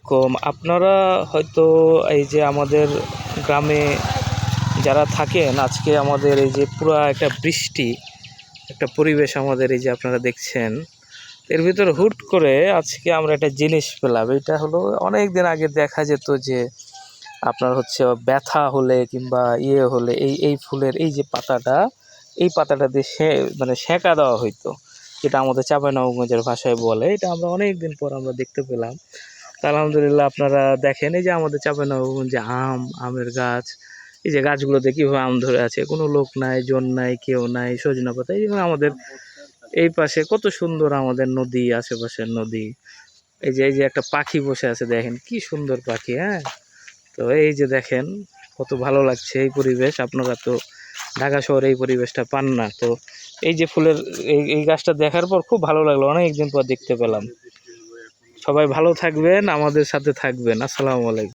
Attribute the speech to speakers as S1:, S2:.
S1: আলাইকুম। আপনারা হয়তো এই যে আমাদের গ্রামে যারা থাকেন, আজকে আমাদের এই যে পুরা একটা বৃষ্টি, একটা পরিবেশ আমাদের এই যে আপনারা দেখছেন। এর ভিতরে হুট করে আজকে আমরা একটা জিনিস পেলাম। এটা হলো অনেক দিন আগে দেখা যেত যে আপনার হচ্ছে ব্যথা হলে কিংবা হলে এই ফুলের এই যে পাতাটা, এই পাতাটা দিয়ে মানে সেঁকা দেওয়া হইতো, যেটা আমাদের চাঁপাইনবাবগঞ্জের ভাষায় বলে। এটা আমরা অনেক দিন পর আমরা দেখতে পেলাম। তা আলহামদুলিল্লাহ আপনারা দেখেন এই যে আমাদের চাঁপাইনবাবগঞ্জে আমের গাছ, এই যে গাছগুলোতে কীভাবে আম ধরে আছে, কোনো লোক নাই, জন নাই, কেউ নাই, সজনা পাতা। এই আমাদের এই পাশে কত সুন্দর আমাদের নদী, আশেপাশের নদী। এই যে একটা পাখি বসে আছে, দেখেন কি সুন্দর পাখি। হ্যাঁ, তো এই যে দেখেন কত ভালো লাগছে এই পরিবেশ। আপনারা তো ঢাকা শহরে এই পরিবেশটা পান না। তো এই যে ফুলের এই গাছটা দেখার পর খুব ভালো লাগলো, অনেকদিন পর দেখতে পেলাম। সবাই ভালো থাকবেন, আমাদের সাথে থাকবেন। আসসালামু আলাইকুম।